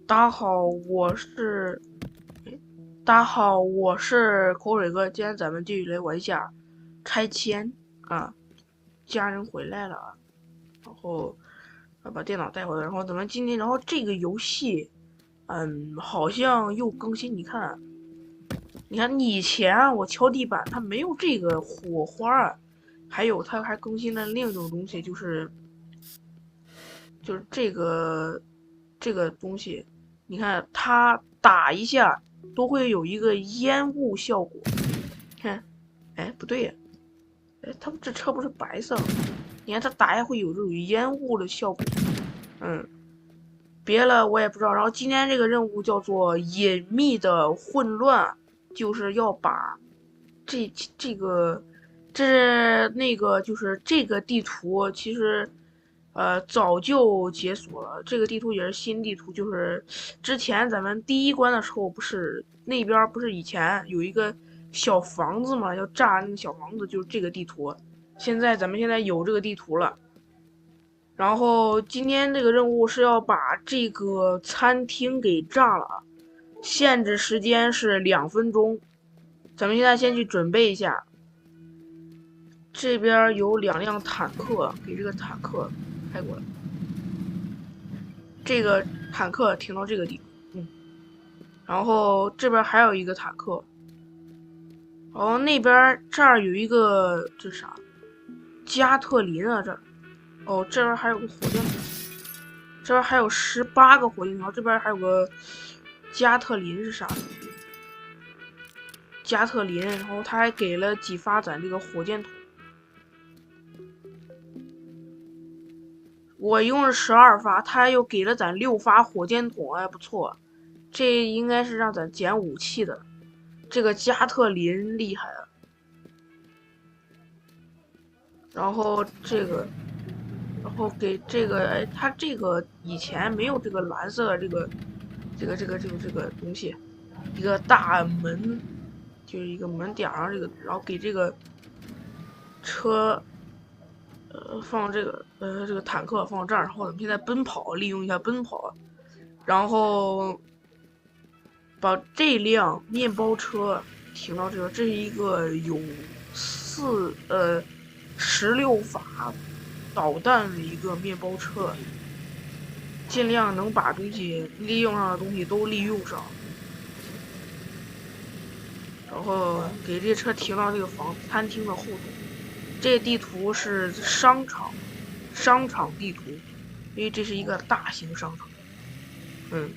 大家好，我是，诶大家好，我是口水哥。今天咱们继续来玩一下拆迁啊，家人回来了啊，然后把电脑带回来，然后咱们今天，然后这个游戏，好像又更新。你看，以前啊我敲地板它没有这个火花啊，还有它还更新了另一种东西，就是这个东西，你看它打一下都会有一个烟雾效果。看，哎，不对呀，哎，它这车不是白色吗？你看它打一下会有这种烟雾的效果。嗯，别了我也不知道。然后今天这个任务叫做隐秘的混乱，就是要把这这个这是那个就是这个地图，其实早就解锁了。这个地图也是新地图，就是之前咱们第一关的时候，不是那边不是以前有一个小房子嘛，要炸那个小房子，就是这个地图。咱们现在有这个地图了。然后今天这个任务是要把这个餐厅给炸了，限制时间是2分钟。咱们现在先去准备一下。这边有2辆坦克，给这个坦克开过来。这个坦克停到这个地方，然后这边还有一个坦克，然后那边这儿有一个这啥加特林啊，这儿哦这边还有个火箭筒，这边还有18个火箭筒，这边还有个加特林是啥的？加特林，然后他还给了几发咱这个火箭筒，我用了12发，他又给了咱6发火箭筒，还不错。这应该是让咱捡武器的。这个加特林厉害啊！然后这个，然后给这个，哎，他这个以前没有这个蓝色这个东西，一个大门，就是一个门顶上这个，然后给这个车，放这个坦克放这儿，然后咱们现在奔跑，利用一下奔跑，然后把这辆面包车停到这个，这是一个有16发导弹的一个面包车，尽量能把东西利用上的东西都利用上，然后给这车停到这个餐厅的后头。这地图是商场地图，因为这是一个大型商场。嗯，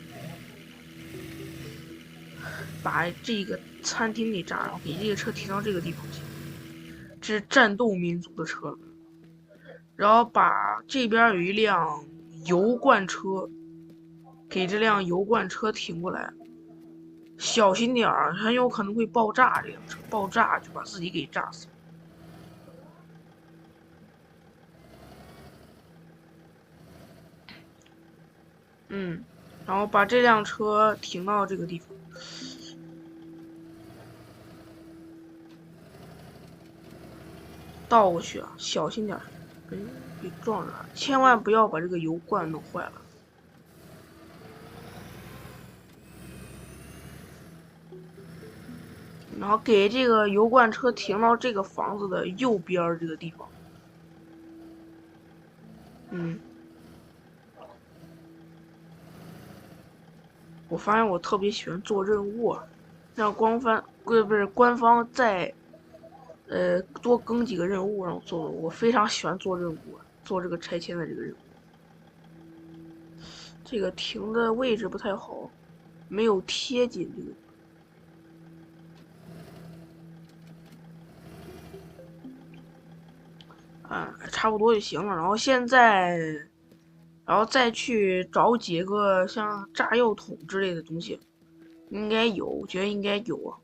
把这个餐厅给炸了，给这个车停到这个地方去。这是战斗民族的车，然后把这边有一辆油罐车，给这辆油罐车停过来，小心点儿，很有可能会爆炸。这辆车爆炸就把自己给炸死。嗯，然后把这辆车停到这个地方，倒过去啊，小心点儿，别撞着了，千万不要把这个油罐弄坏了。然后给这个油罐车停到这个房子的右边这个地方。嗯，我发现我特别喜欢做任务啊，让官方再多更几个任务让我做。我非常喜欢做任务，做这个拆迁的这个任务。这个停的位置不太好，没有贴紧这个。啊，差不多就行了。然后现在，然后再去找几个像炸药桶之类的东西，应该有，我觉得应该有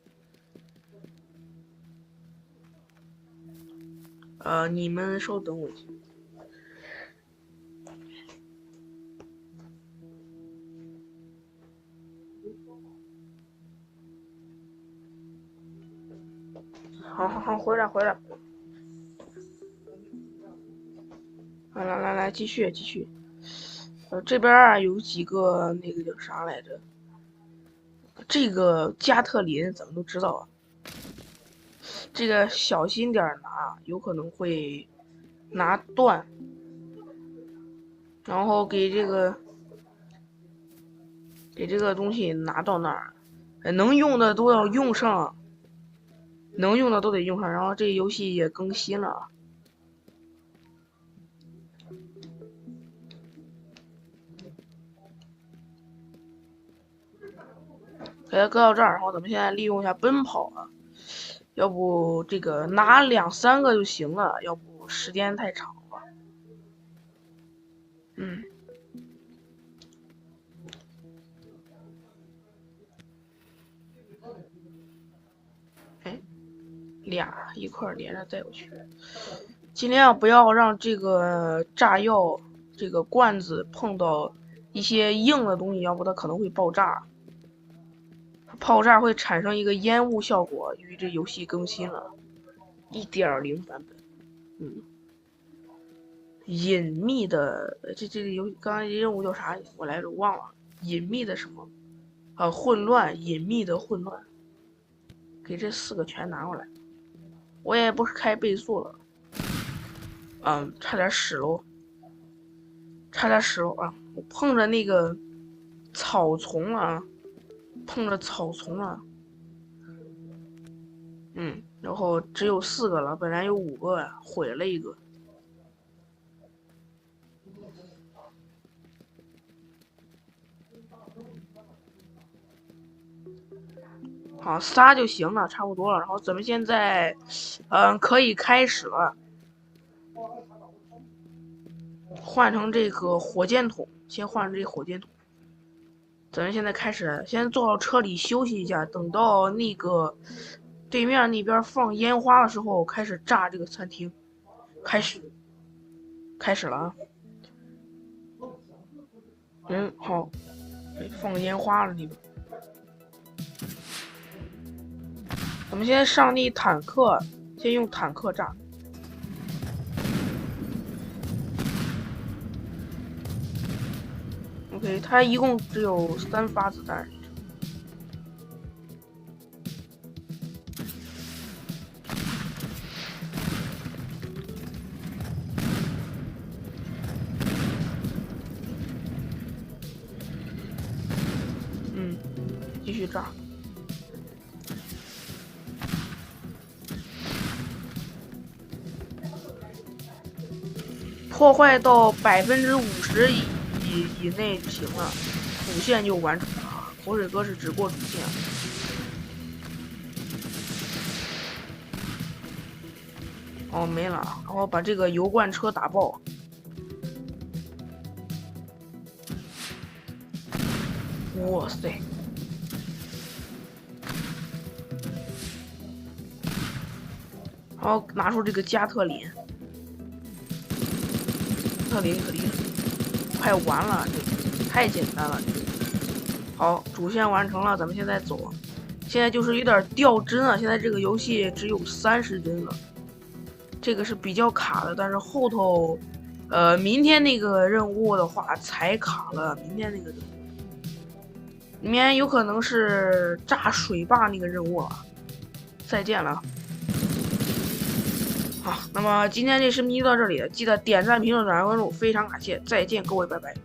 啊。你们稍等我一下。好好好，回来回来。来来来，继续继续。这边啊有几个那个叫啥来着？这个加特林怎么都知道啊？这个小心点拿，有可能会拿断。然后给这个东西拿到那儿，能用的都要用上，能用的都得用上。然后这游戏也更新了。给它搁到这儿，然后咱们现在利用一下奔跑啊，要不这个拿2、3个就行了，要不时间太长了。嗯，哎，俩一块连着带过去，尽量不要让这个炸药这个罐子碰到一些硬的东西，要不它可能会爆炸。爆炸会产生一个烟雾效果，因为这游戏更新了1.0版本。嗯，隐秘的这个游戏刚才任务叫啥？我来着忘了。隐秘的什么？啊，混乱，隐秘的混乱。给这4个全拿过来。我也不是开倍速了。差点死喽，差点死喽啊！我碰着那个草丛了，碰着草丛了。然后只有4个了，本来有5个呀，毁了一个。好，仨就行了，差不多了。然后咱们现在，可以开始了。换成这个火箭筒，先换成这个火箭筒。咱们现在开始，先坐到车里休息一下，等到那个对面那边放烟花的时候，开始炸这个餐厅。开始了啊！好，放烟花了那边。咱们先上那坦克，先用坦克炸。OK， 它一共只有3发子弹。继续炸。破坏到50%以内就行了，主线就完成了。口水歌是只过主线。哦，没了，然后把这个油罐车打爆。哇塞！然后拿出这个加特林，可厉害，快完了，这太简单了。好，主线完成了，咱们现在走。现在就是有点掉帧啊，现在这个游戏只有30帧了，这个是比较卡的。但是后头，明天那个任务的话才卡了，明天那个任务。里面有可能是炸水坝那个任务了。再见了。好，那么今天这视频就到这里了，记得点赞、评论、转发、关注，非常感谢，再见各位，拜拜。